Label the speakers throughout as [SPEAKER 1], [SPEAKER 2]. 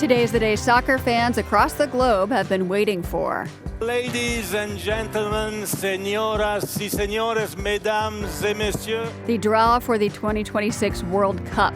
[SPEAKER 1] Today's the day soccer fans across the globe have been waiting for.
[SPEAKER 2] Ladies and gentlemen, señoras y señores, mesdames et messieurs.
[SPEAKER 1] The draw for the 2026 World Cup.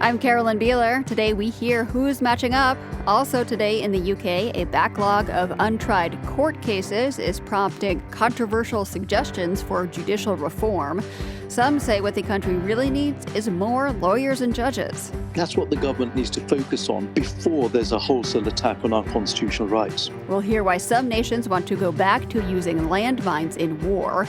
[SPEAKER 1] I'm Carolyn Beeler. Today we hear who's matching up. Also today in the UK, a backlog of untried court cases is prompting controversial suggestions for judicial reform. Some say what the country really needs is more lawyers and judges.
[SPEAKER 3] That's what the government needs to focus on before there's a wholesale attack on our constitutional rights.
[SPEAKER 1] We'll hear why some nations want to go back to using landmines in war.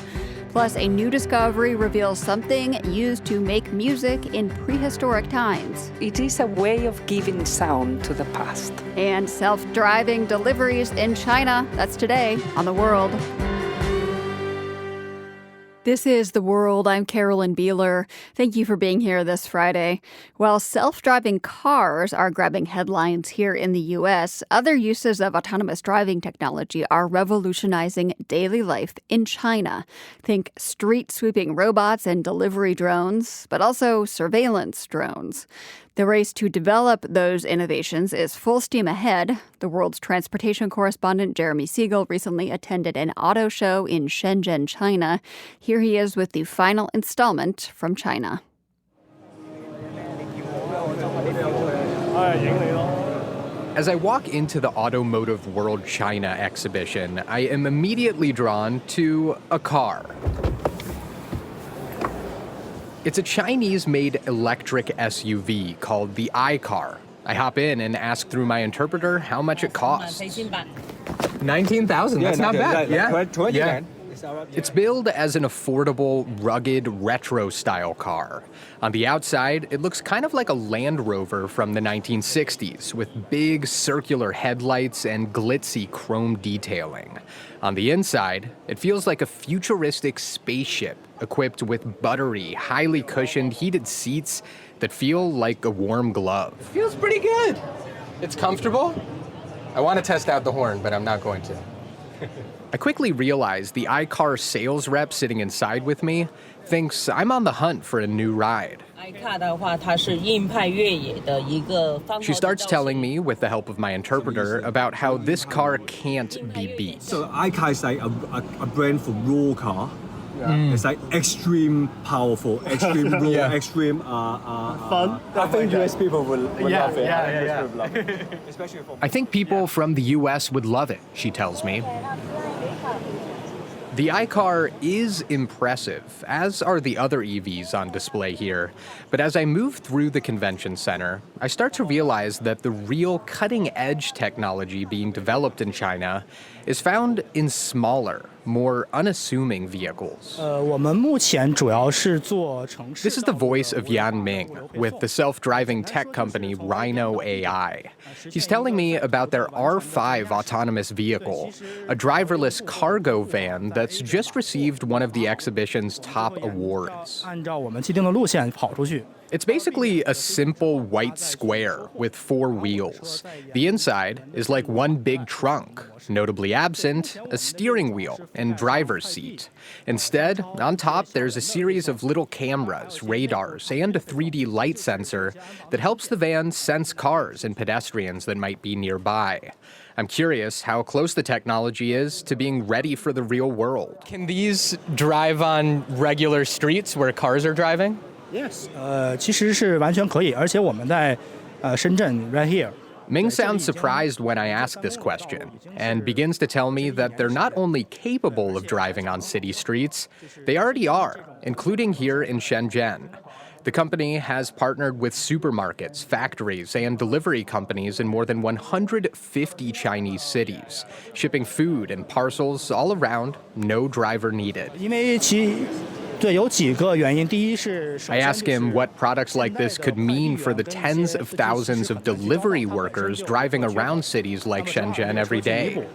[SPEAKER 1] Plus, a new discovery reveals something used to make music in prehistoric times.
[SPEAKER 4] It is a way of giving sound to the past.
[SPEAKER 1] And self-driving deliveries in China. That's today on The World. This is The World. I'm Carolyn Beeler. Thank you for being here this Friday. While self-driving cars are grabbing headlines here in the U.S., other uses of autonomous driving technology are revolutionizing daily life in China. Think street-sweeping robots and delivery drones, but also surveillance drones. The race to develop those innovations is full steam ahead. The world's transportation correspondent Jeremy Siegel recently attended an auto show in Shenzhen, China. Here he is with the final installment from China.
[SPEAKER 5] As I walk into the Automotive World China Exhibition, I am immediately drawn to a car. It's a Chinese-made electric SUV called the iCar. I hop in and ask through my interpreter how much it costs. 19,000, that's not bad. Yeah. It's billed as an affordable, rugged, retro-style car. On the outside, it looks kind of like a Land Rover from the 1960s, with big circular headlights and glitzy chrome detailing. On the inside, it feels like a futuristic spaceship equipped with buttery, highly cushioned, heated seats that feel like a warm glove. It feels pretty good. It's comfortable. I want to test out the horn, but I'm not going to. I quickly realize the iCar sales rep sitting inside with me thinks I'm on the hunt for a new ride. She starts telling me, with the help of my interpreter, about how this car can't be beat.
[SPEAKER 6] So iCar is like a brand for raw car. It's like extreme powerful, extreme raw, extreme fun. I think US people will love it. Especially for
[SPEAKER 5] I think people from the US would love it, she tells me. The iCar is impressive, as are the other EVs on display here. But as I move through the convention center, I start to realize that the real cutting-edge technology being developed in China is found in smaller, more unassuming vehicles. This is the voice of Yan Ming with the self-driving tech company Rhino AI. He's telling me about their R5 autonomous vehicle, a driverless cargo van that's just received one of the exhibition's top awards. It's basically a simple white square with 4 wheels. The inside is like one big trunk, notably absent a steering wheel and driver's seat. Instead, on top there's a series of little cameras, radars, and a 3D light sensor that helps the van sense cars and pedestrians that might be nearby. I'm curious how close the technology is to being ready for the real world. Can these drive on regular streets where cars are driving?
[SPEAKER 7] Yes, 其实是完全可以，而且我们在深圳 right here.
[SPEAKER 5] Ming sounds surprised when I ask this question and begins to tell me that they're not only capable of driving on city streets, they already are, including here in Shenzhen. The company has partnered with supermarkets, factories, and delivery companies in more than 150 Chinese cities, shipping food and parcels all around, no driver needed. I ask him what products like this could mean for the tens of thousands of delivery workers driving around cities like Shenzhen every day.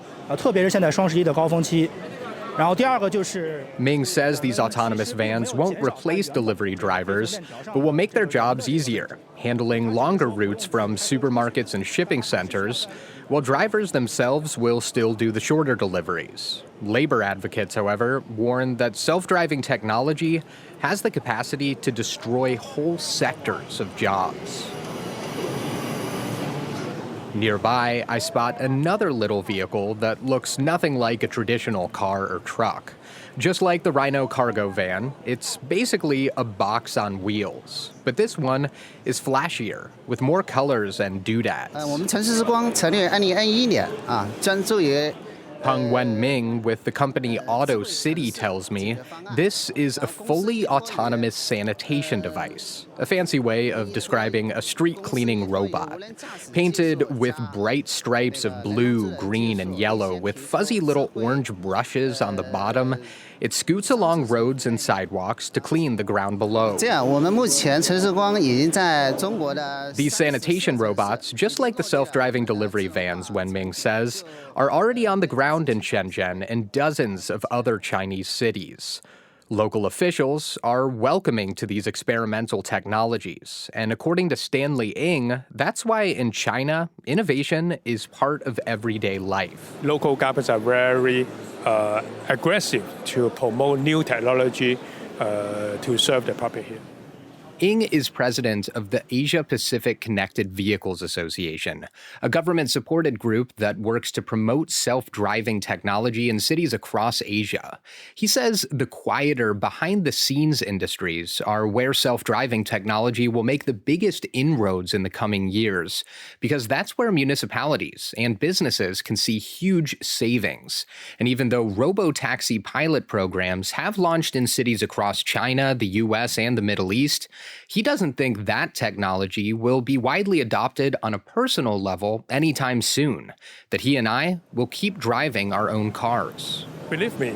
[SPEAKER 5] Ming says these autonomous vans won't replace delivery drivers, but will make their jobs easier, handling longer routes from supermarkets and shipping centers, while drivers themselves will still do the shorter deliveries. Labor advocates, however, warn that self-driving technology has the capacity to destroy whole sectors of jobs. Nearby, I spot another little vehicle that looks nothing like a traditional car or truck. Just like the Rhino cargo van, it's basically a box on wheels. But this one is flashier, with more colors and doodads.
[SPEAKER 8] 我们城市之光成立于2011年啊，专注于
[SPEAKER 5] Han Guan with the company Auto City tells me this is a fully autonomous sanitation device, a fancy way of describing a street cleaning robot. Painted with bright stripes of blue, green, and yellow with fuzzy little orange brushes on the bottom, it scoots along roads and sidewalks to clean the ground below.
[SPEAKER 8] 这样，我们目前城市之光已经在中国的
[SPEAKER 5] These sanitation robots, just like the self-driving delivery vans, Wenming says, are already on the ground in Shenzhen and dozens of other Chinese cities. Local officials are welcoming to these experimental technologies, and according to Stanley Ng, that's why in China, innovation is part of everyday life.
[SPEAKER 9] Local governments are very aggressive to promote new technology to serve the public here.
[SPEAKER 5] Ng is president of the Asia-Pacific Connected Vehicles Association, a government-supported group that works to promote self-driving technology in cities across Asia. He says the quieter, behind-the-scenes industries are where self-driving technology will make the biggest inroads in the coming years, because that's where municipalities and businesses can see huge savings. And even though robo-taxi pilot programs have launched in cities across China, the US, and the Middle East, he doesn't think that technology will be widely adopted on a personal level anytime soon, that he and I will keep driving our own cars.
[SPEAKER 9] Believe me,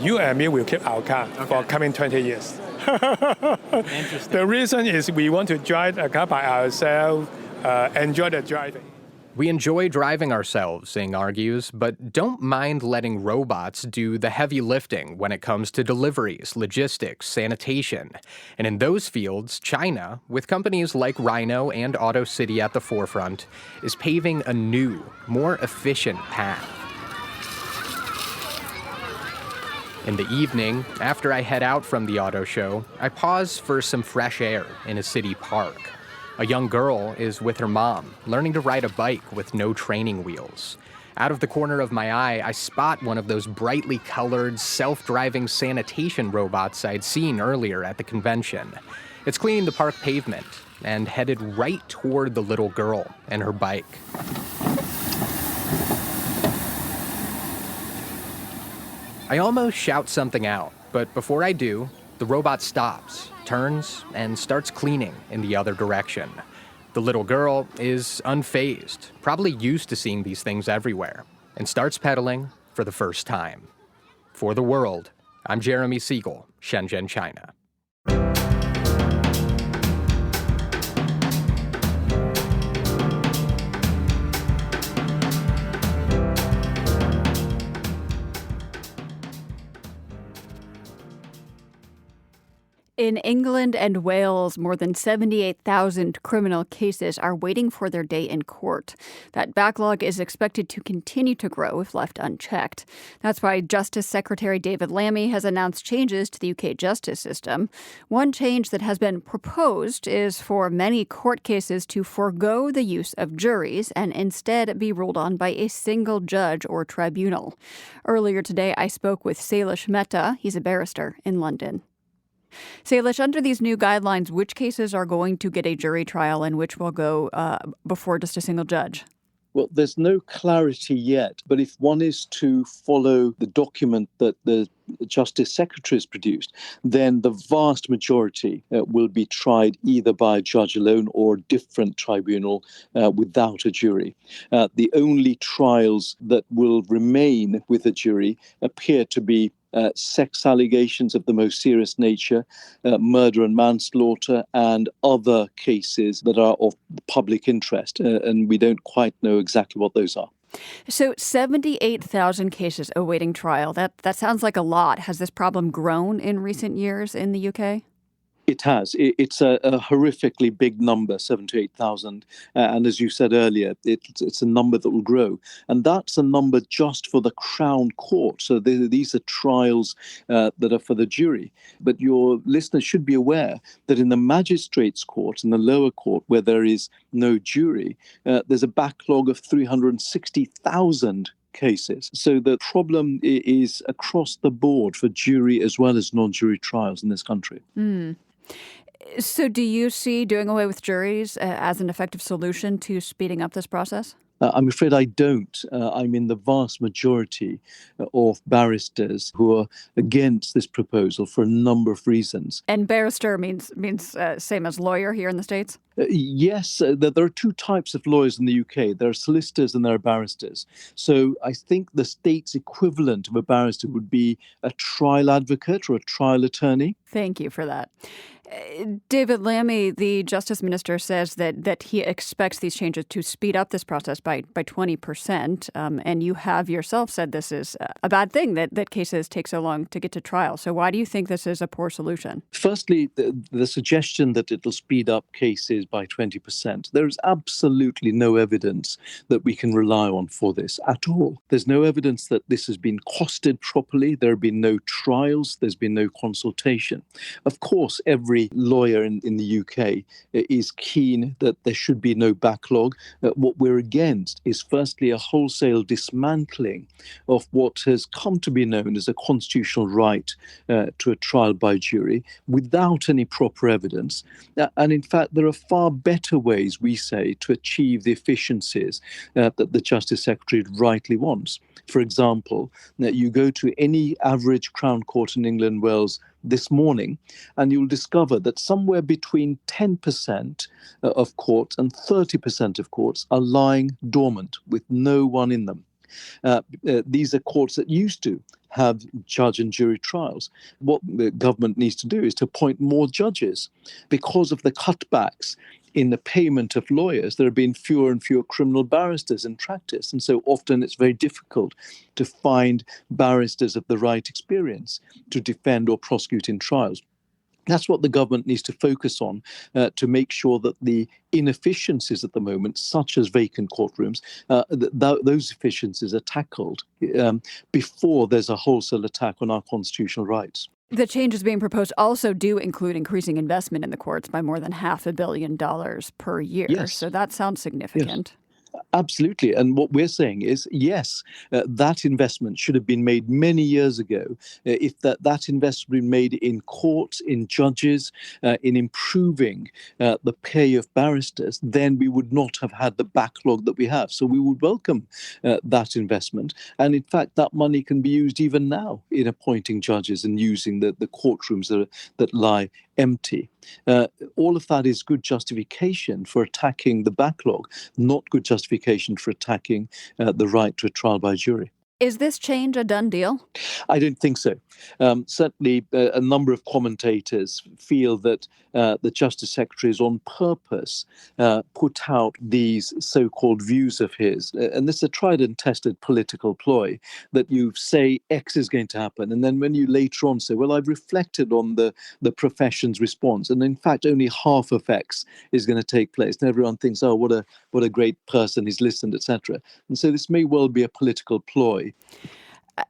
[SPEAKER 9] you and me will keep our car for coming 20 years.
[SPEAKER 5] Interesting.
[SPEAKER 9] The reason is we want to drive a car by ourselves, enjoy the driving.
[SPEAKER 5] We enjoy driving ourselves, Ng argues, but don't mind letting robots do the heavy lifting when it comes to deliveries, logistics, sanitation. And in those fields, China, with companies like Rhino and Auto City at the forefront, is paving a new, more efficient path. In the evening, after I head out from the auto show, I pause for some fresh air in a city park. A young girl is with her mom, learning to ride a bike with no training wheels. Out of the corner of my eye, I spot one of those brightly colored, self-driving sanitation robots I'd seen earlier at the convention. It's cleaning the park pavement and headed right toward the little girl and her bike. I almost shout something out, but before I do, the robot stops, turns, and starts cleaning in the other direction. The little girl is unfazed, probably used to seeing these things everywhere, and starts pedaling for the first time. For the World, I'm Jeremy Siegel, Shenzhen, China.
[SPEAKER 1] In England and Wales, more than 78,000 criminal cases are waiting for their day in court. That backlog is expected to continue to grow if left unchecked. That's why Justice Secretary David Lammy has announced changes to the UK justice system. One change that has been proposed is for many court cases to forego the use of juries and instead be ruled on by a single judge or tribunal. Earlier today, I spoke with Salish Mehta. He's a barrister in London. Salish, under these new guidelines, which cases are going to get a jury trial and which will go before just a single judge?
[SPEAKER 3] Well, there's no clarity yet, but if one is to follow the document that the Justice Secretary has produced, then the vast majority will be tried either by a judge alone or a different tribunal without a jury. The only trials that will remain with a jury appear to be sex allegations of the most serious nature, murder and manslaughter, and other cases that are of public interest. And we don't quite know exactly what those are.
[SPEAKER 1] So 78,000 cases awaiting trial. That sounds like a lot. Has this problem grown in recent years in the UK?
[SPEAKER 3] It has. It's a horrifically big number, 7 to 8,000. And as you said earlier, it's a number that will grow. And that's a number just for the Crown Court. So these are trials that are for the jury. But your listeners should be aware that in the Magistrates' Court, in the lower court, where there is no jury, there's a backlog of 360,000 cases. So the problem is across the board for jury as well as non-jury trials in this country.
[SPEAKER 1] So do you see doing away with juries as an effective solution to speeding up this process?
[SPEAKER 3] I'm afraid I don't. I'm in the vast majority of barristers who are against this proposal for a number of reasons.
[SPEAKER 1] And barrister means same as lawyer here in the States?
[SPEAKER 3] Yes, there are two types of lawyers in the UK. There are solicitors and there are barristers. So I think the state's equivalent of a barrister would be a trial advocate or a trial attorney.
[SPEAKER 1] Thank you for that. David Lammy, the Justice Minister, says that he expects these changes to speed up this process by 20%. And you have yourself said this is a bad thing, that cases take so long to get to trial. So why do you think this is a poor solution?
[SPEAKER 3] Firstly, the suggestion that it'll speed up cases by 20%. There is absolutely no evidence that we can rely on for this at all. There's no evidence that this has been costed properly. There have been no trials. There's been no consultation. Of course, every lawyer in the UK is keen that there should be no backlog. What we're against is firstly a wholesale dismantling of what has come to be known as a constitutional right to a trial by jury without any proper evidence. And in fact, there are far better ways, we say, to achieve the efficiencies that the Justice Secretary rightly wants. For example, you go to any average Crown Court in England and Wales this morning, and you'll discover that somewhere between 10% of courts and 30% of courts are lying dormant with no one in them. These are courts that used to have judge and jury trials. What the government needs to do is to appoint more judges. Because of the cutbacks in the payment of lawyers, there have been fewer and fewer criminal barristers in practice. And so often it's very difficult to find barristers of the right experience to defend or prosecute in trials. That's what the government needs to focus on to make sure that the inefficiencies at the moment, such as vacant courtrooms, those efficiencies are tackled before there's a wholesale attack on our constitutional rights.
[SPEAKER 1] The changes being proposed also do include increasing investment in the courts by more than $500 million per year.
[SPEAKER 3] Yes.
[SPEAKER 1] So that sounds significant.
[SPEAKER 3] Yes. Absolutely. And what we're saying is, yes, that investment should have been made many years ago. If that investment had been made in courts, in judges, in improving the pay of barristers, then we would not have had the backlog that we have. So we would welcome that investment. And in fact, that money can be used even now in appointing judges and using the courtrooms that lie empty. All of that is good justification for attacking the backlog, not good justification for attacking the right to a trial by jury.
[SPEAKER 1] Is this change a done deal?
[SPEAKER 3] I don't think so. Certainly, a number of commentators feel that the Justice Secretary has on purpose put out these so-called views of his. And this is a tried and tested political ploy that you say X is going to happen. And then when you later on say, well, I've reflected on the profession's response. And in fact, only half of X is going to take place. And everyone thinks, oh, what a great person, he's listened, etc. And so this may well be a political ploy.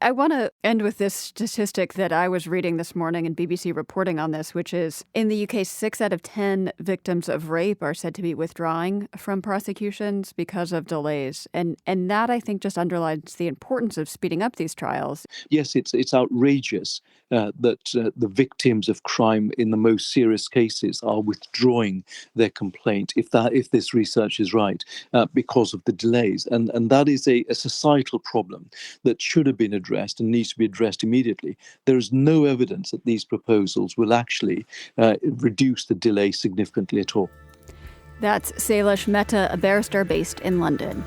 [SPEAKER 1] I want to end with this statistic that I was reading this morning in BBC reporting on this, which is in the UK, 6 out of 10 victims of rape are said to be withdrawing from prosecutions because of delays. And that, I think, just underlines the importance of speeding up these trials.
[SPEAKER 3] Yes, it's outrageous that the victims of crime in the most serious cases are withdrawing their complaint, if this research is right, because of the delays. And that is a societal problem that should have been addressed and needs to be addressed immediately. There is no evidence that these proposals will actually reduce the delay significantly at all.
[SPEAKER 1] That's Sailesh Mehta, a barrister based in London.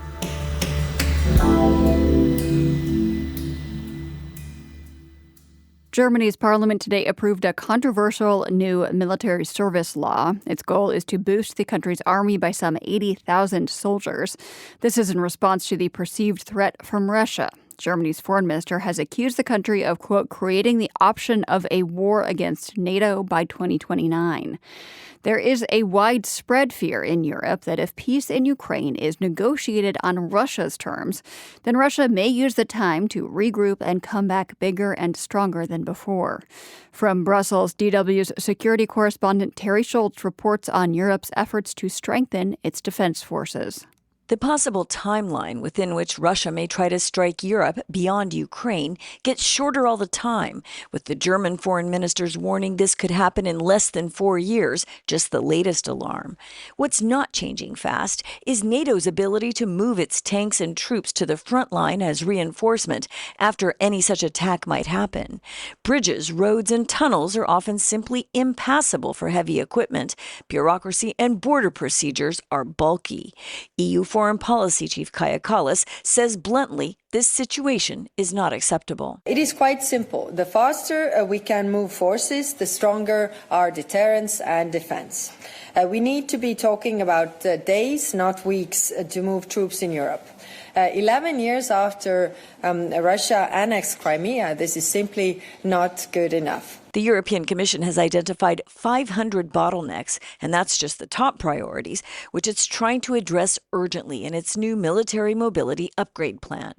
[SPEAKER 1] Germany's parliament today approved a controversial new military service law. Its goal is to boost the country's army by some 80,000 soldiers. This is in response to the perceived threat from Russia. Germany's foreign minister, has accused the country of, quote, creating the option of a war against NATO by 2029. There is a widespread fear in Europe that if peace in Ukraine is negotiated on Russia's terms, then Russia may use the time to regroup and come back bigger and stronger than before. From Brussels, DW's security correspondent Terry Schultz reports on Europe's efforts to strengthen its defense forces.
[SPEAKER 10] The possible timeline within which Russia may try to strike Europe beyond Ukraine gets shorter all the time, with the German foreign minister's warning this could happen in less than 4 years, just the latest alarm. What's not changing fast is NATO's ability to move its tanks and troops to the front line as reinforcement after any such attack might happen. Bridges, roads, and tunnels are often simply impassable for heavy equipment. Bureaucracy and border procedures are bulky. EU Foreign Policy Chief Kaja Kallas says bluntly this situation is not acceptable.
[SPEAKER 11] It is quite simple. The faster we can move forces, the stronger our deterrence and defense. We need to be talking about days, not weeks, to move troops in Europe. 11 years after Russia annexed Crimea, this is simply not good enough.
[SPEAKER 10] The European Commission has identified 500 bottlenecks, and that's just the top priorities, which it's trying to address urgently in its new military mobility upgrade plan.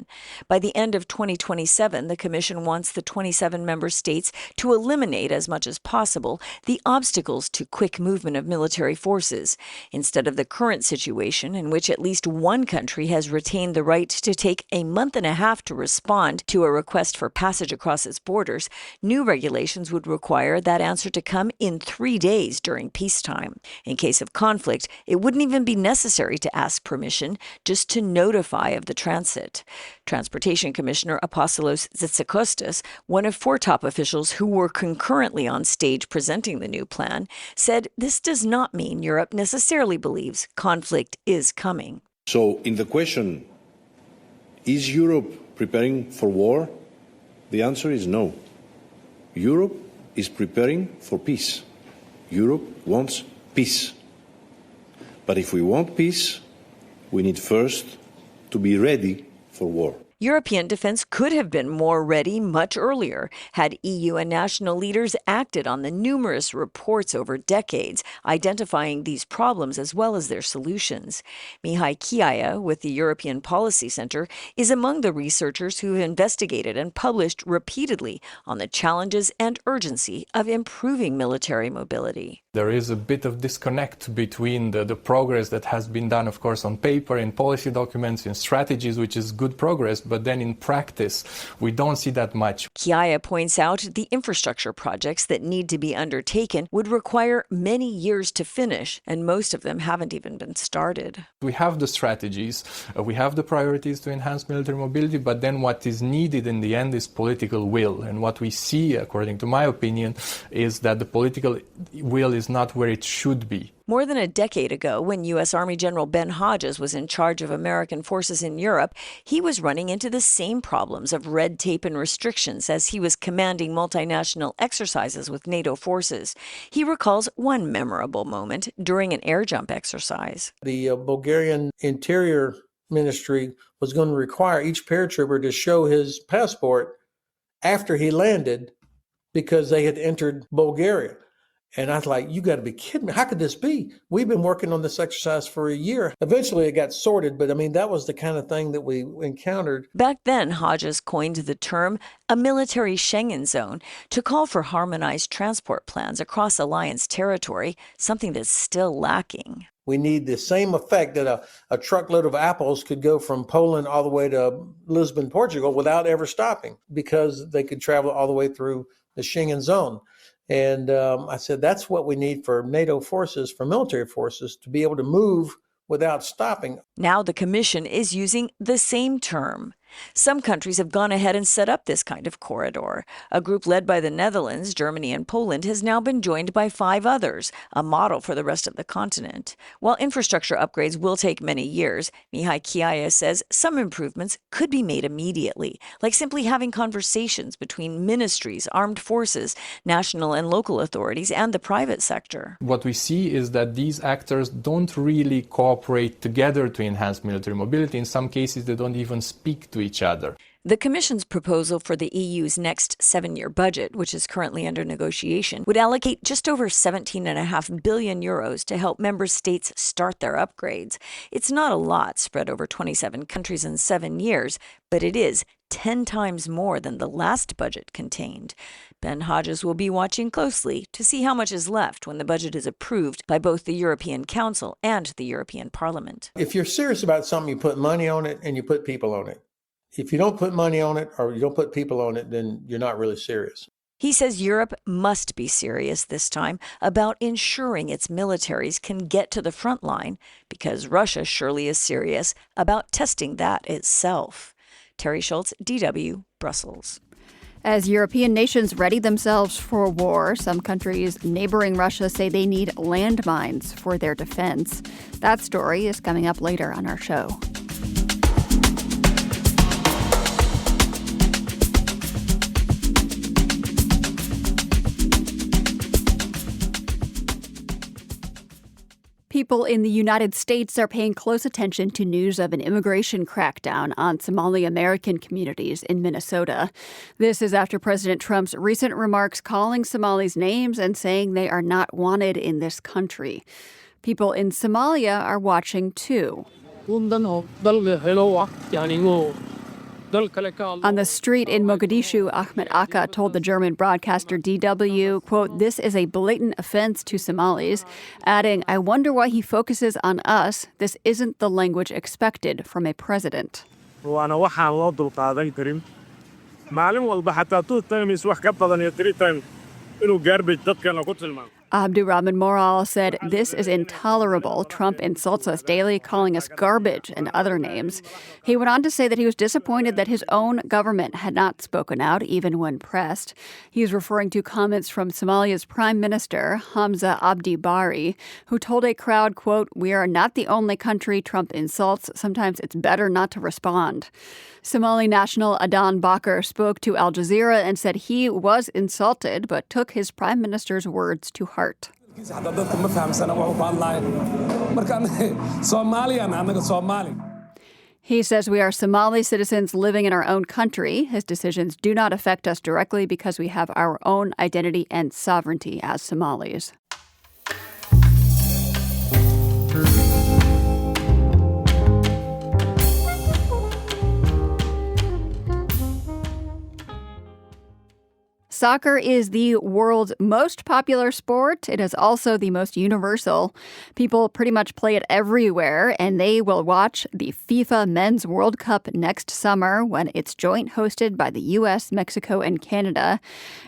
[SPEAKER 10] By the end of 2027, the Commission wants the 27 member states to eliminate as much as possible the obstacles to quick movement of military forces, instead of the current situation in which at least one country has retained the right to take a month and a half to respond to a request for passage across its borders. New regulations would require that answer to come in 3 days during peacetime. In case of conflict, it wouldn't even be necessary to ask permission, just to notify of the transit. Transportation Commissioner Apostolos Zitsikostas, one of 4 top officials who were concurrently on stage presenting the new plan, said this does not mean Europe necessarily believes conflict is coming.
[SPEAKER 12] So, in the question, is Europe preparing for war? The answer is no. Europe is preparing for peace. Europe wants peace. But if we want peace, we need first to be ready for war.
[SPEAKER 10] European defense could have been more ready much earlier had EU and national leaders acted on the numerous reports over decades identifying these problems as well as their solutions. Mihai Chiaia with the European Policy Center is among the researchers who have investigated and published repeatedly on the challenges and urgency of improving military mobility.
[SPEAKER 13] There is a bit of disconnect between the progress that has been done, of course, on paper, in policy documents, in strategies, which is good progress, but then in practice, we don't see that much.
[SPEAKER 10] Chiaia points out the infrastructure projects that need to be undertaken would require many years to finish, and most of them haven't even been started.
[SPEAKER 13] We have the strategies, we have the priorities to enhance military mobility, but then what is needed in the end is political will. And what we see, according to my opinion, is that the political will is not where it should be.
[SPEAKER 10] More than a decade ago, when U.S. Army General Ben Hodges was in charge of American forces in Europe, he was running into the same problems of red tape and restrictions as he was commanding multinational exercises with NATO forces. He recalls one memorable moment during an air jump exercise.
[SPEAKER 14] The Bulgarian Interior Ministry was going to require each paratrooper to show his passport after he landed because they had entered Bulgaria. And I was like, you got to be kidding me. How could this be? We've been working on this exercise for a year. Eventually it got sorted, but I mean, that was the kind of thing that we encountered.
[SPEAKER 10] Back then, Hodges coined the term a military Schengen zone to call for harmonized transport plans across alliance territory, something that's still lacking.
[SPEAKER 14] We need the same effect that a truckload of apples could go from Poland all the way to Lisbon, Portugal without ever stopping because they could travel all the way through the Schengen zone. And I said, that's what we need for NATO forces, for military forces, to be able to move without stopping.
[SPEAKER 10] Now the Commission is using the same term. Some countries have gone ahead and set up this kind of corridor. A group led by the Netherlands, Germany, and Poland has now been joined by 5 others, a model for the rest of the continent. While infrastructure upgrades will take many years, Mihai Chiaia says some improvements could be made immediately, like simply having conversations between ministries, armed forces, national and local authorities, and the private sector.
[SPEAKER 13] What we see is that these actors don't really cooperate together to enhance military mobility. In some cases, they don't even speak to each other.
[SPEAKER 10] The Commission's proposal for the EU's next 7-year budget, which is currently under negotiation, would allocate just over 17.5 billion euros to help member states start their upgrades. It's not a lot spread over 27 countries in 7 years, but it is 10 times more than the last budget contained. Ben Hodges will be watching closely to see how much is left when the budget is approved by both the European Council and the European Parliament.
[SPEAKER 14] If you're serious about something, you put money on it and you put people on it. If you don't put money on it or you don't put people on it, then you're not really serious.
[SPEAKER 10] He says Europe must be serious this time about ensuring its militaries can get to the front line, because Russia surely is serious about testing that itself. Terry Schultz, DW, Brussels.
[SPEAKER 1] As European nations ready themselves for war, some countries neighboring Russia say they need landmines for their defense. That story is coming up later on our show. People in the United States are paying close attention to news of an immigration crackdown on Somali American communities in Minnesota. This is after President Trump's recent remarks calling Somalis names and saying they are not wanted in this country. People in Somalia are watching too. On the street in Mogadishu, Ahmed Akka told the German broadcaster DW, quote, "This is a blatant offense to Somalis," adding, "I wonder why he focuses on us. This isn't the language expected from a president." Abdurrahman Moral said, "This is intolerable. Trump insults us daily, calling us garbage and other names." He went on to say that he was disappointed that his own government had not spoken out, even when pressed. He is referring to comments from Somalia's Prime Minister, Hamza Abdi Bari, who told a crowd, quote, "We are not the only country Trump insults. Sometimes it's better not to respond." Somali national Adan Bakr spoke to Al Jazeera and said he was insulted, but took his prime minister's words to heart. He says we are Somali citizens living in our own country. His decisions do not affect us directly because we have our own identity and sovereignty as Somalis. Soccer is the world's most popular sport. It is also the most universal. People pretty much play it everywhere, and they will watch the FIFA Men's World Cup next summer when it's joint hosted by the U.S., Mexico, and Canada.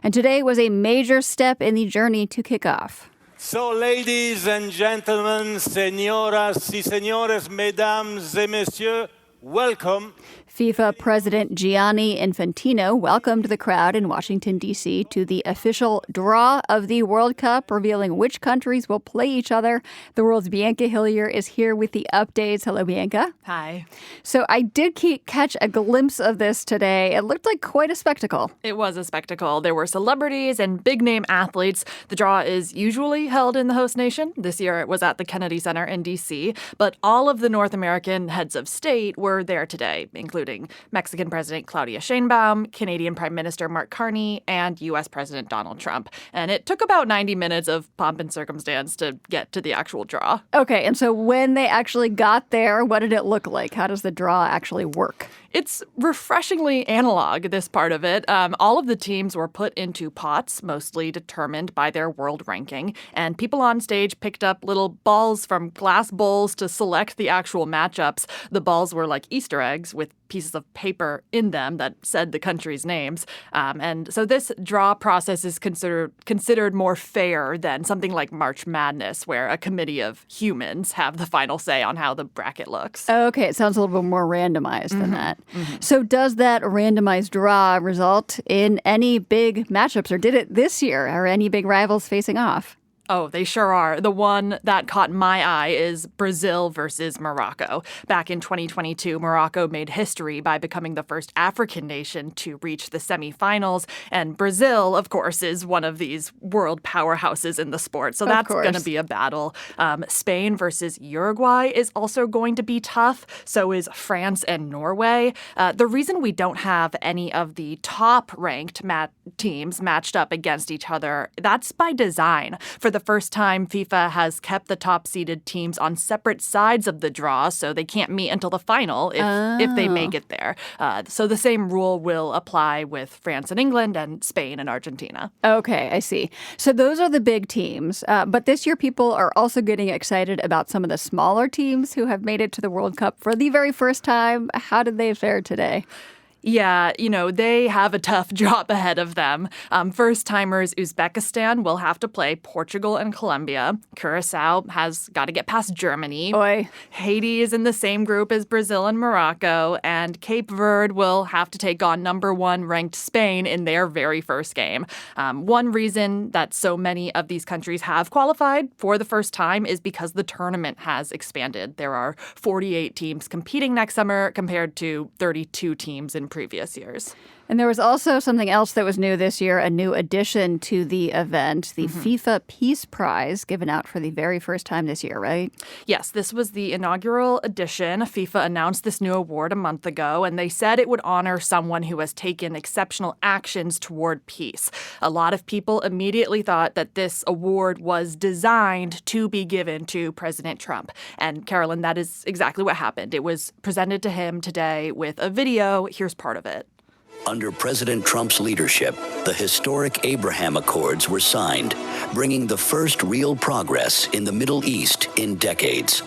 [SPEAKER 1] And today was a major step in the journey to kick off.
[SPEAKER 2] So, ladies and gentlemen, señoras y señores, mesdames et messieurs, welcome.
[SPEAKER 1] FIFA President Gianni Infantino welcomed the crowd in Washington, D.C. to the official draw of the World Cup, revealing which countries will play each other. The world's Bianca Hillier is here with the updates. Hello, Bianca.
[SPEAKER 15] Hi.
[SPEAKER 1] So I did catch a glimpse of this today. It looked like quite a spectacle.
[SPEAKER 15] It was a spectacle. There were celebrities and big-name athletes. The draw is usually held in the host nation. This year it was at the Kennedy Center in D.C., but all of the North American heads of state were there today, including Mexican President Claudia Sheinbaum, Canadian Prime Minister Mark Carney, and U.S. President Donald Trump. And it took about 90 minutes of pomp and circumstance to get to the actual draw.
[SPEAKER 1] Okay, and so when they actually got there, what did it look like? How does the draw actually work?
[SPEAKER 15] It's refreshingly analog, this part of it. All of the teams were put into pots, mostly determined by their world ranking, and people on stage picked up little balls from glass bowls to select the actual matchups. The balls were like Easter eggs with pieces of paper in them that said the country's names. And so this draw process is considered more fair than something like March Madness, where a committee of humans have the final say on how the bracket looks.
[SPEAKER 1] Okay, it sounds a little bit more randomized than that. Mm-hmm. So does that randomized draw result in any big matchups, or did it this year? Are any big rivals facing off?
[SPEAKER 15] Oh, they sure are. The one that caught my eye is Brazil versus Morocco. Back in 2022, Morocco made history by becoming the first African nation to reach the semifinals. And Brazil, of course, is one of these world powerhouses in the sport. So that's going to be a battle. Spain versus Uruguay is also going to be tough. So is France and Norway. The reason we don't have any of the top-ranked teams matched up against each other, that's by design. For the first time, FIFA has kept the top-seeded teams on separate sides of the draw, so they can't meet until the final if they make it there. So the same rule will apply with France and England and Spain and Argentina.
[SPEAKER 1] Okay, I see. So those are the big teams. But this year, people are also getting excited about some of the smaller teams who have made it to the World Cup for the very first time. How did they fare today?
[SPEAKER 15] Yeah, they have a tough job ahead of them. First-timers Uzbekistan will have to play Portugal and Colombia. Curacao has got to get past Germany.
[SPEAKER 1] Oy.
[SPEAKER 15] Haiti is in the same group as Brazil and Morocco. And Cape Verde will have to take on number 1 ranked Spain in their very first game. One reason that so many of these countries have qualified for the first time is because the tournament has expanded. There are 48 teams competing next summer compared to 32 teams in previous years.
[SPEAKER 1] And there was also something else that was new this year, a new addition to the event, the FIFA Peace Prize, given out for the very first time this year, right?
[SPEAKER 15] Yes, this was the inaugural edition. FIFA announced this new award a month ago, and they said it would honor someone who has taken exceptional actions toward peace. A lot of people immediately thought that this award was designed to be given to President Trump. And Carolyn, that is exactly what happened. It was presented to him today with a video. Here's part of it.
[SPEAKER 16] Under President Trump's leadership, the historic Abraham Accords were signed, bringing the first real progress in the Middle East in decades.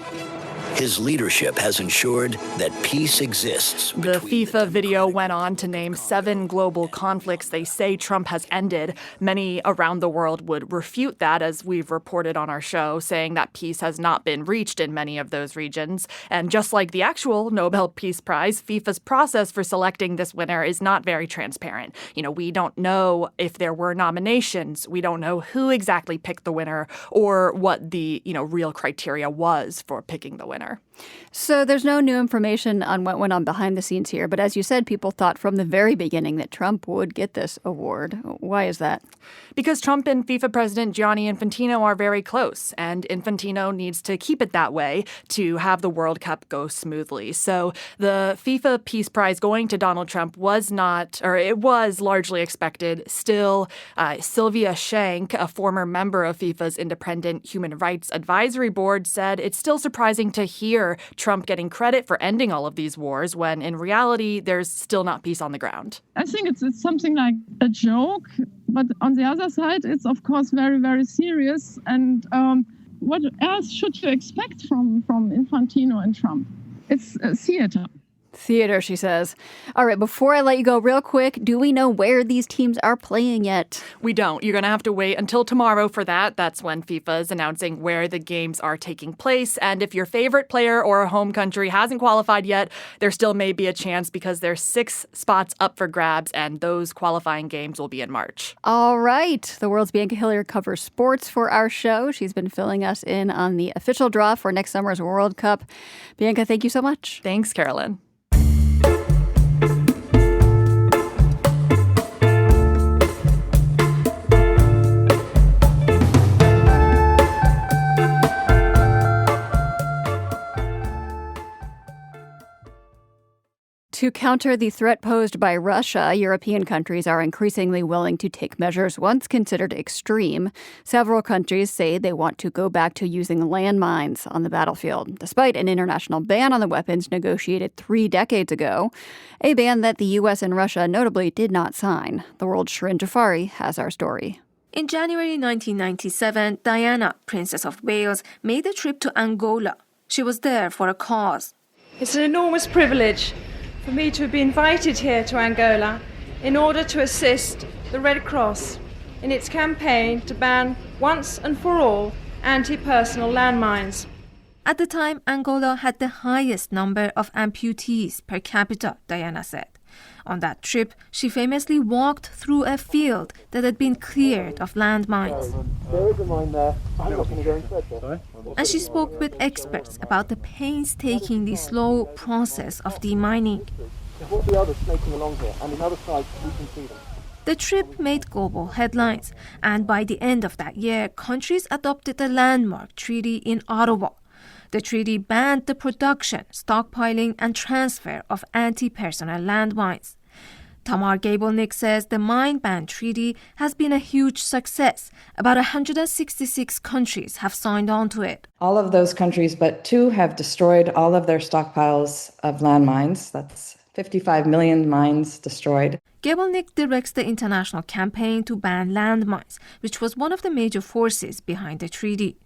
[SPEAKER 16] His leadership has ensured that peace exists.
[SPEAKER 15] The FIFA video went on to name 7 global conflicts they say Trump has ended. Many around the world would refute that, as we've reported on our show, saying that peace has not been reached in many of those regions. And just like the actual Nobel Peace Prize, FIFA's process for selecting this winner is not very transparent. We don't know if there were nominations. We don't know who exactly picked the winner or what the, real criteria was for picking the winner.
[SPEAKER 1] So there's no new information on what went on behind the scenes here. But as you said, people thought from the very beginning that Trump would get this award. Why is that?
[SPEAKER 15] Because Trump and FIFA President Gianni Infantino are very close, and Infantino needs to keep it that way to have the World Cup go smoothly. So the FIFA Peace Prize going to Donald Trump was largely expected. Still, Sylvia Shank, a former member of FIFA's Independent Human Rights Advisory Board, said it's still surprising to hear Trump getting credit for ending all of these wars when in reality there's still not peace on the ground.
[SPEAKER 17] I think it's something like a joke, but on the other side it's of course very, very serious. And what else should you expect from Infantino and Trump? It's theater.
[SPEAKER 1] Theater, she says. All right, before I let you go real quick, do we know where these teams are playing yet?
[SPEAKER 15] We don't. You're going to have to wait until tomorrow for that. That's when FIFA is announcing where the games are taking place. And if your favorite player or a home country hasn't qualified yet, there still may be a chance because there's 6 spots up for grabs, and those qualifying games will be in March.
[SPEAKER 1] All right. The World's Bianca Hillier covers sports for our show. She's been filling us in on the official draw for next summer's World Cup. Bianca, thank you so much.
[SPEAKER 15] Thanks, Carolyn.
[SPEAKER 1] To counter the threat posed by Russia, European countries are increasingly willing to take measures once considered extreme. Several countries say they want to go back to using landmines on the battlefield, despite an international ban on the weapons negotiated 3 decades ago, a ban that the U.S. and Russia notably did not sign. The World's Shirin Jafari has our story.
[SPEAKER 18] In January 1997, Diana, Princess of Wales, made a trip to Angola. She was there for a cause.
[SPEAKER 19] It's an enormous privilege for me to be invited here to Angola in order to assist the Red Cross in its campaign to ban once and for all anti-personnel landmines.
[SPEAKER 18] At the time, Angola had the highest number of amputees per capita, Diana said. On that trip, she famously walked through a field that had been cleared of landmines.
[SPEAKER 6] There is a mine there. I'm not going to go inside there.
[SPEAKER 18] And she spoke with experts about the painstakingly slow process of demining.
[SPEAKER 6] What the others snaking along here, and in other sides we can see them.
[SPEAKER 18] The trip made global headlines, and by the end of that year, countries adopted the landmark treaty in Ottawa. The treaty banned the production, stockpiling, and transfer of anti-personnel landmines. Tamar Gabelnick says the mine ban treaty has been a huge success. About 166 countries have signed on to it.
[SPEAKER 20] All of those countries but 2 have destroyed all of their stockpiles of landmines. That's 55 million mines destroyed.
[SPEAKER 18] Gabelnick directs the international campaign to ban landmines, which was one of the major forces behind the treaty.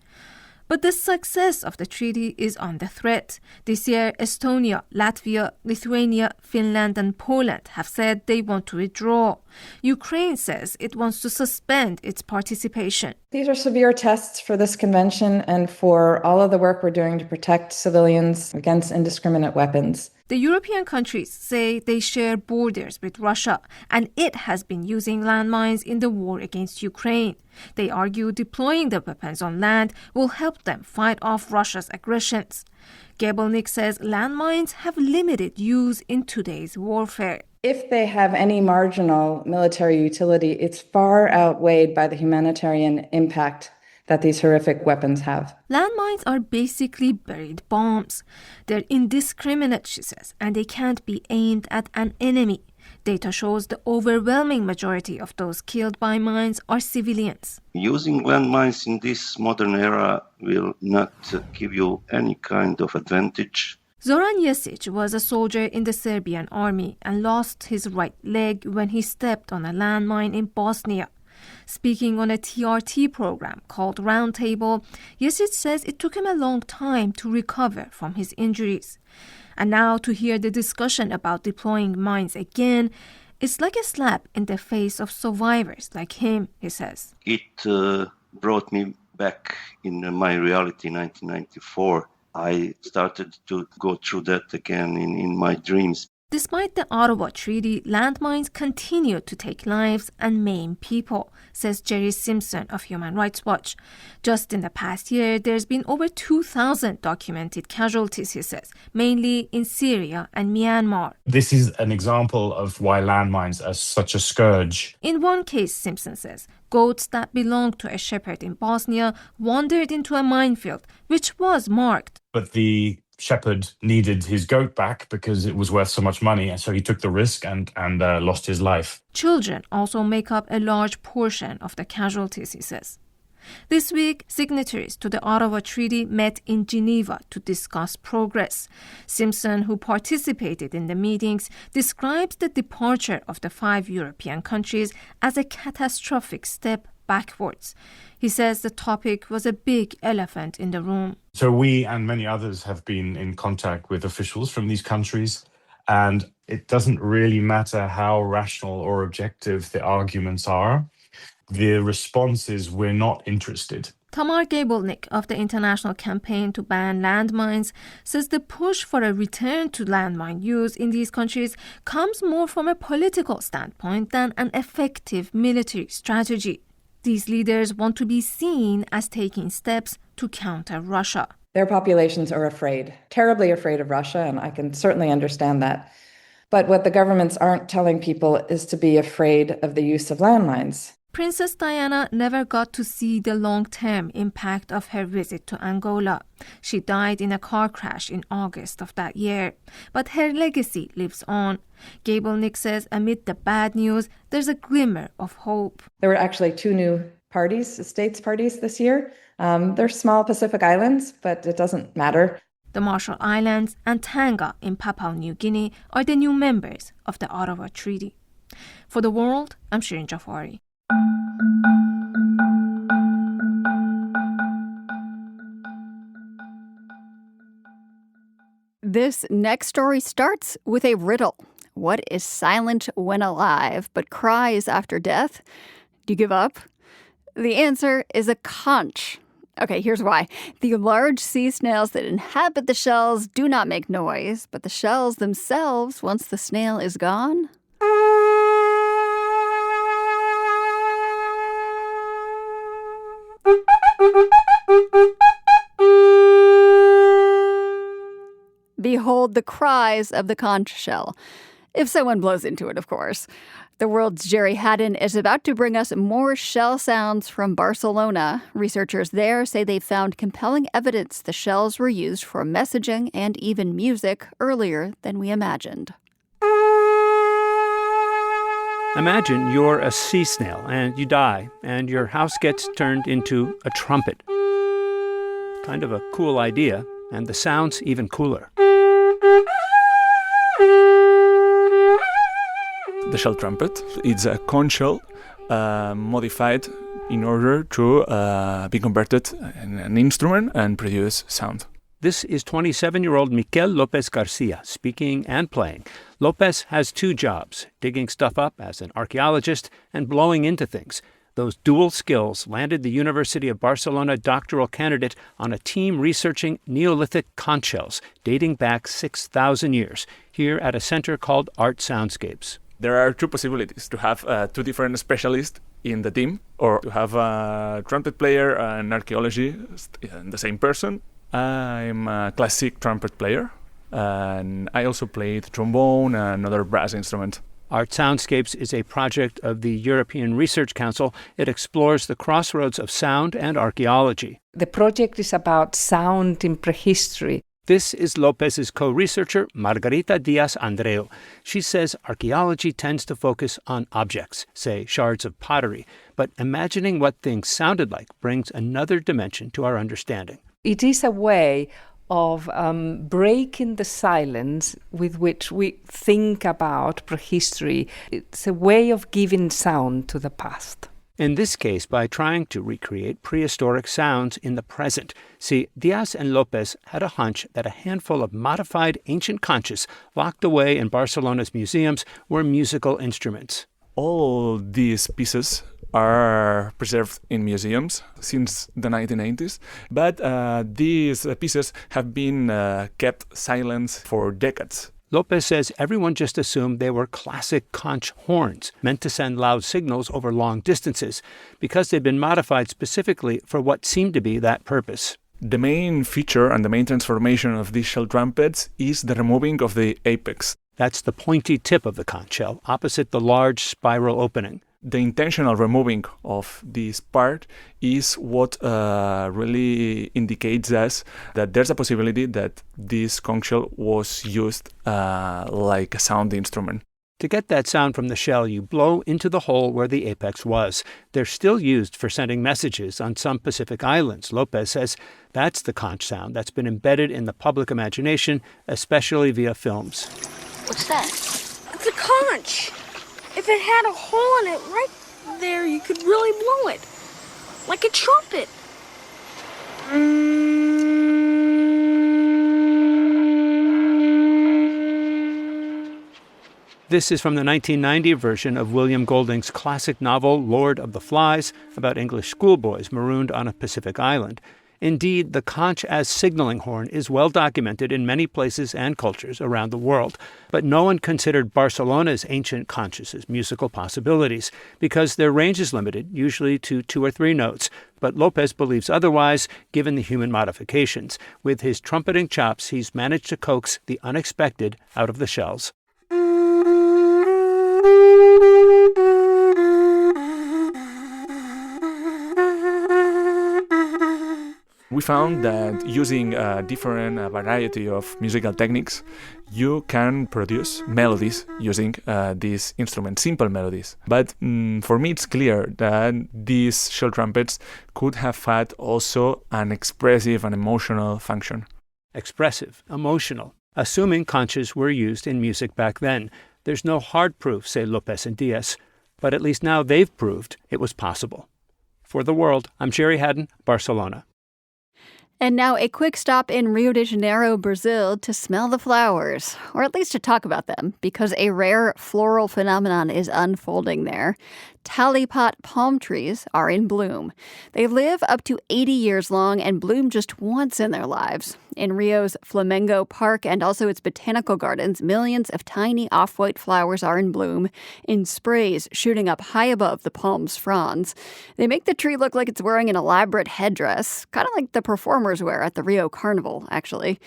[SPEAKER 18] But the success of the treaty is under threat. This year, Estonia, Latvia, Lithuania, Finland, and Poland have said they want to withdraw. Ukraine says it wants to suspend its participation.
[SPEAKER 20] These are severe tests for this convention and for all of the work we're doing to protect civilians against indiscriminate weapons.
[SPEAKER 18] The European countries say they share borders with Russia, and it has been using landmines in the war against Ukraine. They argue deploying the weapons on land will help them fight off Russia's aggressions. Gabelnick says landmines have limited use in today's warfare.
[SPEAKER 20] If they have any marginal military utility, it's far outweighed by the humanitarian impact that these horrific weapons have.
[SPEAKER 18] Landmines are basically buried bombs. They're indiscriminate, she says, and they can't be aimed at an enemy. Data shows the overwhelming majority of those killed by mines are civilians.
[SPEAKER 21] Using landmines in this modern era will not give you any kind of advantage.
[SPEAKER 18] Zoran Jesic was a soldier in the Serbian army and lost his right leg when he stepped on a landmine in Bosnia. Speaking on a TRT program called Roundtable, Jesic says it took him a long time to recover from his injuries. And now to hear the discussion about deploying mines again, it's like a slap in the face of survivors like him, he says.
[SPEAKER 21] It brought me back in my reality in 1994. I started to go through that again in my dreams.
[SPEAKER 18] Despite the Ottawa Treaty, landmines continue to take lives and maim people, says Jerry Simpson of Human Rights Watch. Just in the past year, there's been over 2,000 documented casualties, he says, mainly in Syria and Myanmar.
[SPEAKER 22] This is an example of why landmines are such a scourge.
[SPEAKER 18] In one case, Simpson says, goats that belonged to a shepherd in Bosnia wandered into a minefield, which was marked.
[SPEAKER 22] But the shepherd needed his goat back because it was worth so much money, and so he took the risk and lost his life.
[SPEAKER 18] Children also make up a large portion of the casualties, he says. This week, signatories to the Ottawa Treaty met in Geneva to discuss progress. Simpson, who participated in the meetings, describes the departure of the 5 European countries as a catastrophic step backwards. He says the topic was a big elephant in the room.
[SPEAKER 22] So we and many others have been in contact with officials from these countries, and it doesn't really matter how rational or objective the arguments are. The response is we're not interested.
[SPEAKER 18] Tamar Gabelnick of the International Campaign to Ban Landmines says the push for a return to landmine use in these countries comes more from a political standpoint than an effective military strategy. These leaders want to be seen as taking steps to counter Russia.
[SPEAKER 20] Their populations are afraid, terribly afraid of Russia, and I can certainly understand that. But what the governments aren't telling people is to be afraid of the use of landmines.
[SPEAKER 18] Princess Diana never got to see the long-term impact of her visit to Angola. She died in a car crash in August of that year. But her legacy lives on. Gabelnick says amid the bad news, there's a glimmer of hope.
[SPEAKER 20] There were actually 2 new states parties this year. They're small Pacific islands, but it doesn't matter.
[SPEAKER 18] The Marshall Islands and Tonga in Papua New Guinea are the new members of the Ottawa Treaty. For The World, I'm Shirin Jafari.
[SPEAKER 1] This next story starts with a riddle. What is silent when alive but cries after death? Do you give up? The answer is a conch. Okay, here's why. The large sea snails that inhabit the shells do not make noise, but the shells themselves, once the snail is gone, behold the cries of the conch shell. If someone blows into it, of course. The World's Jerry Haddon is about to bring us more shell sounds from Barcelona. Researchers there say they found compelling evidence the shells were used for messaging and even music earlier than we imagined.
[SPEAKER 4] Imagine you're a sea snail and you die, and your house gets turned into a trumpet. Kind of a cool idea, and the sound's even cooler.
[SPEAKER 7] The shell trumpet, it's a conch shell modified in order to be converted in an instrument and produce sound.
[SPEAKER 4] This is 27-year-old Miquel Lopez Garcia speaking and playing. Lopez has two jobs, digging stuff up as an archaeologist and blowing into things. Those dual skills landed the University of Barcelona doctoral candidate on a team researching Neolithic conch shells dating back 6,000 years, here at a center called Art Soundscapes.
[SPEAKER 7] There are two possibilities, to have two different specialists in the team, or to have a trumpet player and archaeologist in the same person. I'm a classic trumpet player, and I also played trombone and other brass instruments.
[SPEAKER 4] Art Soundscapes is a project of the European Research Council. It explores the crossroads of sound and archaeology.
[SPEAKER 23] The project is about sound in prehistory.
[SPEAKER 4] This is Lopez's co-researcher, Margarita Diaz-Andreu. She says archaeology tends to focus on objects, say shards of pottery, but imagining what things sounded like brings another dimension to our understanding.
[SPEAKER 23] It is a way of breaking the silence with which we think about prehistory. It's a way of giving sound to the past.
[SPEAKER 4] In this case, by trying to recreate prehistoric sounds in the present. See, Diaz and Lopez had a hunch that a handful of modified ancient conches locked away in Barcelona's museums were musical instruments.
[SPEAKER 7] All these pieces are preserved in museums since the 1980s, but these pieces have been kept silent for decades.
[SPEAKER 4] Lopez says everyone just assumed they were classic conch horns, meant to send loud signals over long distances, because they'd been modified specifically for what seemed to be that purpose.
[SPEAKER 7] The main feature and the main transformation of these shell trumpets is the removing of the apex.
[SPEAKER 4] That's the pointy tip of the conch shell, opposite the large spiral opening.
[SPEAKER 7] The intentional removing of this part is what really indicates us that there's a possibility that this conch shell was used like a sound instrument.
[SPEAKER 4] To get that sound from the shell, you blow into the hole where the apex was. They're still used for sending messages on some Pacific islands. Lopez says that's the conch sound that's been embedded in the public imagination, especially via films.
[SPEAKER 24] What's that? It's a conch. If it had a hole in it right there, you could really blow it. Like a trumpet.
[SPEAKER 4] This is from the 1990 version of William Golding's classic novel Lord of the Flies, about English schoolboys marooned on a Pacific island. Indeed, the conch as signaling horn is well documented in many places and cultures around the world, but no one considered Barcelona's ancient conches as musical possibilities because their range is limited, usually to 2 or 3 notes. But Lopez believes otherwise, given the human modifications. With his trumpeting chops, he's managed to coax the unexpected out of the shells.
[SPEAKER 7] We found that using a different variety of musical techniques, you can produce melodies using these instruments, simple melodies. But for me, it's clear that these shell trumpets could have had also an expressive and emotional function.
[SPEAKER 4] Expressive, emotional. Assuming conches were used in music back then, there's no hard proof, say Lopez and Diaz, but at least now they've proved it was possible. For The World, I'm Jerry Haddon, Barcelona.
[SPEAKER 1] And now a quick stop in Rio de Janeiro, Brazil, to smell the flowers, or at least to talk about them, because a rare floral phenomenon is unfolding there. Talipot palm trees are in bloom. They live up to 80 years long and bloom just once in their lives. In Rio's Flamengo Park and also its botanical gardens, millions of tiny off-white flowers are in bloom, in sprays shooting up high above the palm's fronds. They make the tree look like it's wearing an elaborate headdress, kind of like the performers wear at the Rio Carnival, actually.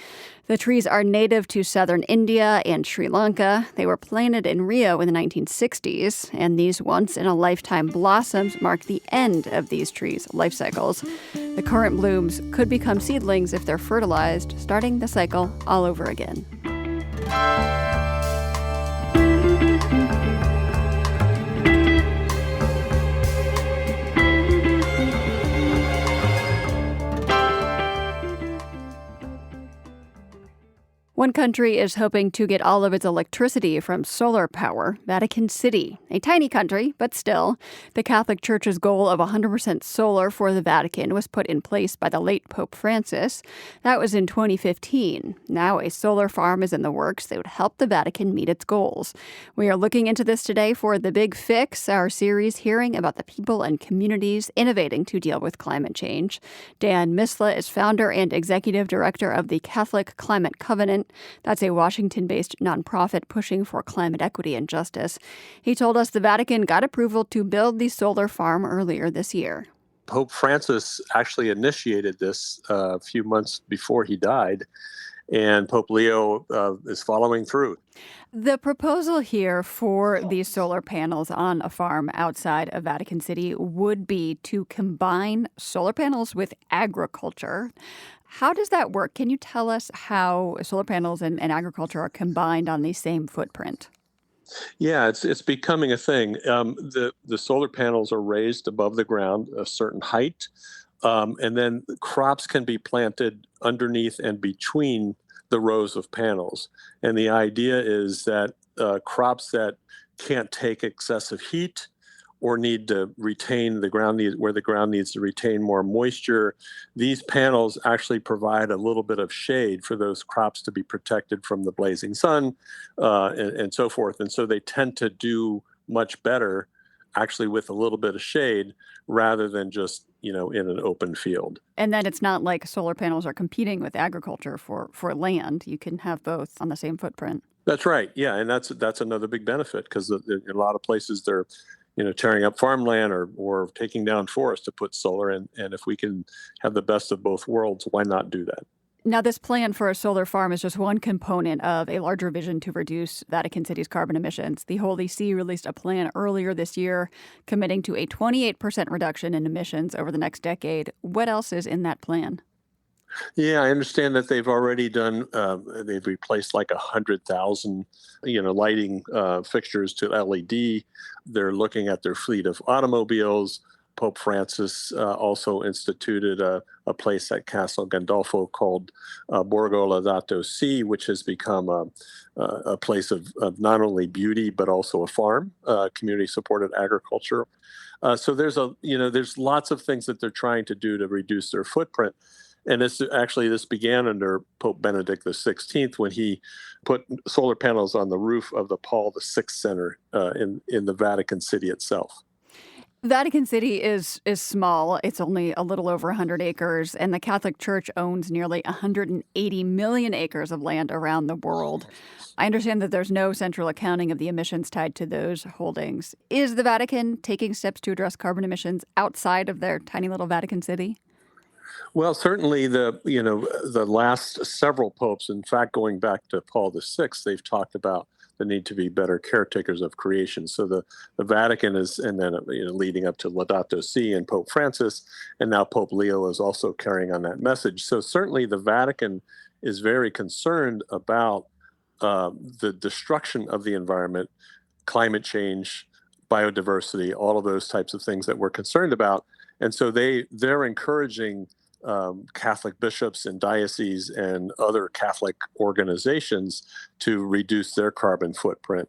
[SPEAKER 1] The trees are native to southern India and Sri Lanka. They were planted in Rio in the 1960s, and these once-in-a-lifetime blossoms mark the end of these trees' life cycles. The current blooms could become seedlings if they're fertilized, starting the cycle all over again. One country is hoping to get all of its electricity from solar power, Vatican City. A tiny country, but still. The Catholic Church's goal of 100% solar for the Vatican was put in place by the late Pope Francis. That was in 2015. Now a solar farm is in the works that would help the Vatican meet its goals. We are looking into this today for The Big Fix, our series hearing about the people and communities innovating to deal with climate change. Dan Misla is founder and executive director of the Catholic Climate Covenant. That's a Washington-based nonprofit pushing for climate equity and justice. He told us the Vatican got approval to build the solar farm earlier this year.
[SPEAKER 3] Pope Francis actually initiated this a few months before he died, and Pope Leo is following through.
[SPEAKER 1] The proposal here for these solar panels on a farm outside of Vatican City would be to combine solar panels with agriculture. How does that work? Can you tell us how solar panels and agriculture are combined on the same footprint?
[SPEAKER 3] Yeah, it's becoming a thing. The solar panels are raised above the ground a certain height, and then crops can be planted underneath and between the rows of panels. And the idea is that crops that can't take excessive heat or need to retain the ground where the ground needs to retain more moisture, these panels actually provide a little bit of shade for those crops to be protected from the blazing sun and so forth. And so they tend to do much better actually with a little bit of shade rather than just, in an open field.
[SPEAKER 1] And then it's not like solar panels are competing with agriculture for land. You can have both on the same footprint.
[SPEAKER 3] That's right. Yeah. And that's another big benefit because in a lot of places they're tearing up farmland or taking down forests to put solar in. And if we can have the best of both worlds, why not do that?
[SPEAKER 1] Now, this plan for a solar farm is just one component of a larger vision to reduce Vatican City's carbon emissions. The Holy See released a plan earlier this year committing to a 28% reduction in emissions over the next decade. What else is in that plan?
[SPEAKER 3] Yeah, I understand that they've already done, they've replaced like 100,000, lighting fixtures to LED. They're looking at their fleet of automobiles. Pope Francis also instituted a place at Castel Gandolfo called Borgo Laudato Si, which has become a place of not only beauty, but also a farm, community-supported agriculture. So there's lots of things that they're trying to do to reduce their footprint. And this began under Pope Benedict XVI when he put solar panels on the roof of the Paul VI Center in the Vatican City itself.
[SPEAKER 1] Vatican City is small. It's only a little over 100 acres, and the Catholic Church owns nearly 180 million acres of land around the world. I understand that there's no central accounting of the emissions tied to those holdings. Is the Vatican taking steps to address carbon emissions outside of their tiny little Vatican City?
[SPEAKER 3] Well, certainly the last several popes, in fact, going back to Paul VI, they've talked about the need to be better caretakers of creation. So the Vatican is, and then leading up to Laudato Si and Pope Francis, and now Pope Leo is also carrying on that message. So certainly the Vatican is very concerned about the destruction of the environment, climate change, biodiversity, all of those types of things that we're concerned about. And so they're encouraging Catholic bishops and dioceses and other Catholic organizations to reduce their carbon footprint.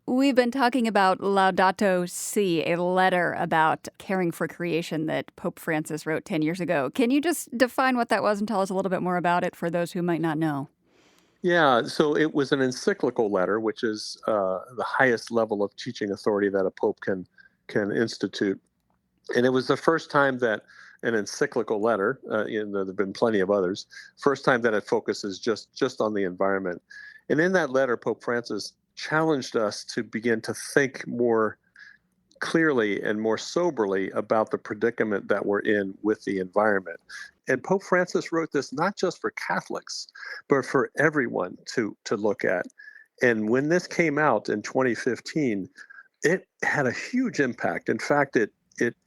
[SPEAKER 1] We've been talking about Laudato Si, a letter about caring for creation that Pope Francis wrote 10 years ago. Can you just define what that was and tell us a little bit more about it for those who might not know?
[SPEAKER 3] Yeah, so it was an encyclical letter, which is the highest level of teaching authority that a pope can can institute. And it was the first time that an encyclical letter, there have been plenty of others, first time that it focuses just on the environment. And in that letter, Pope Francis challenged us to begin to think more clearly and more soberly about the predicament that we're in with the environment. And Pope Francis wrote this not just for Catholics, but for everyone to look at. And when this came out in 2015, it had a huge impact. In fact, it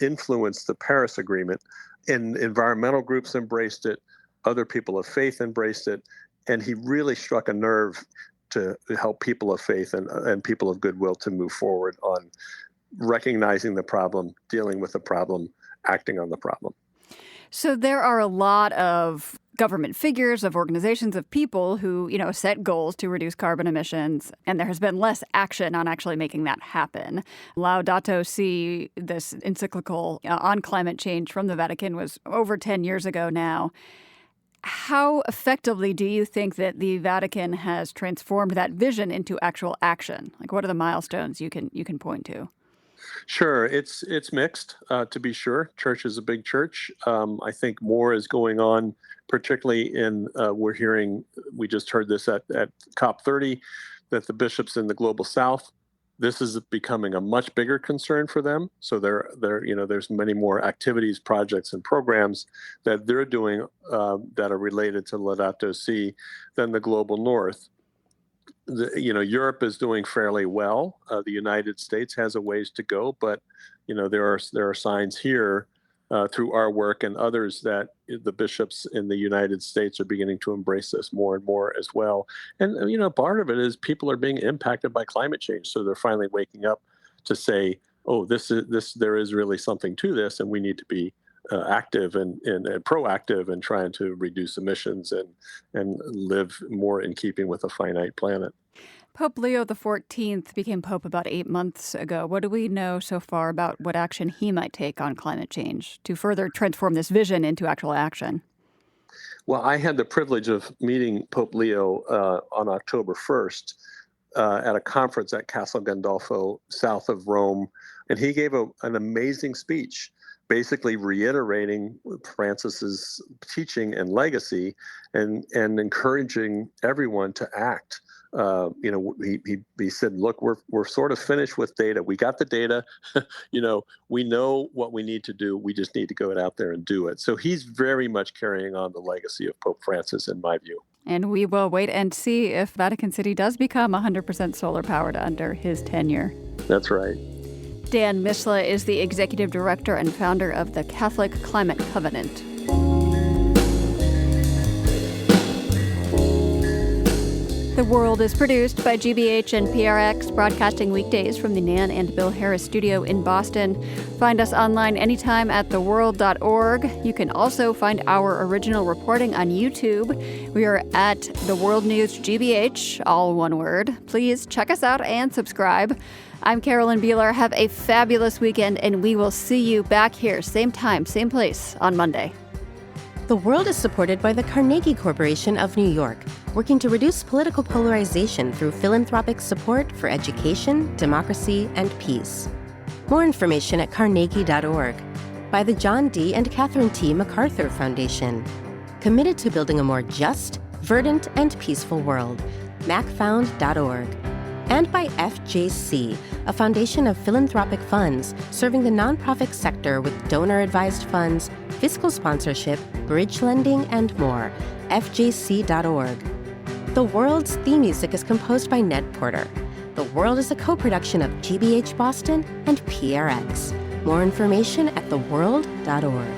[SPEAKER 3] influenced the Paris Agreement, and environmental groups embraced it. Other people of faith embraced it. And he really struck a nerve to help people of faith and people of goodwill to move forward on recognizing the problem, dealing with the problem, acting on the problem.
[SPEAKER 1] So there are a lot of government figures, of organizations, of people who, set goals to reduce carbon emissions, and there has been less action on actually making that happen. Laudato Si, this encyclical on climate change from the Vatican, was over 10 years ago now. How effectively do you think that the Vatican has transformed that vision into actual action? Like, what are the milestones you can point to?
[SPEAKER 3] Sure. It's mixed, to be sure. Church is a big church. I think more is going on, particularly we just heard this at COP30, that the bishops in the global south, this is becoming a much bigger concern for them. So there's many more activities, projects, and programs that they're doing that are related to Laudato Si than the global north. Europe is doing fairly well. The United States has a ways to go, but there are signs here through our work and others that the bishops in the United States are beginning to embrace this more and more as well. And part of it is people are being impacted by climate change, so they're finally waking up to say, "Oh, there is really something to this, and we need to be active and proactive and trying to reduce emissions and live more in keeping with a finite planet."
[SPEAKER 1] Pope Leo XIV became Pope about 8 months ago. What do we know so far about what action he might take on climate change to further transform this vision into actual action?
[SPEAKER 3] Well, I had the privilege of meeting Pope Leo on October 1st at a conference at Castel Gandolfo, south of Rome, and he gave an amazing speech, basically reiterating Francis's teaching and legacy and encouraging everyone to act. He said, "Look, we're sort of finished with data. We got the data. We know what we need to do. We just need to go out there and do it." So he's very much carrying on the legacy of Pope Francis, in my view.
[SPEAKER 1] And we will wait and see if Vatican City does become 100% solar powered under his tenure.
[SPEAKER 3] That's right.
[SPEAKER 1] Dan Misla is the executive director and founder of the Catholic Climate Covenant. The World is produced by GBH and PRX, broadcasting weekdays from the Nan and Bill Harris studio in Boston. Find us online anytime at theworld.org. You can also find our original reporting on YouTube. We are at The World News GBH, all one word. Please check us out and subscribe. I'm Carolyn Beeler. Have a fabulous weekend, and we will see you back here, same time, same place, on Monday.
[SPEAKER 5] The World is supported by the Carnegie Corporation of New York, working to reduce political polarization through philanthropic support for education, democracy, and peace. More information at carnegie.org. By the John D. and Catherine T. MacArthur Foundation, committed to building a more just, verdant, and peaceful world. macfound.org. And by FJC, a foundation of philanthropic funds serving the nonprofit sector with donor-advised funds, fiscal sponsorship, bridge lending, and more. FJC.org. The World's theme music is composed by Ned Porter. The World is a co-production of GBH Boston and PRX. More information at theworld.org.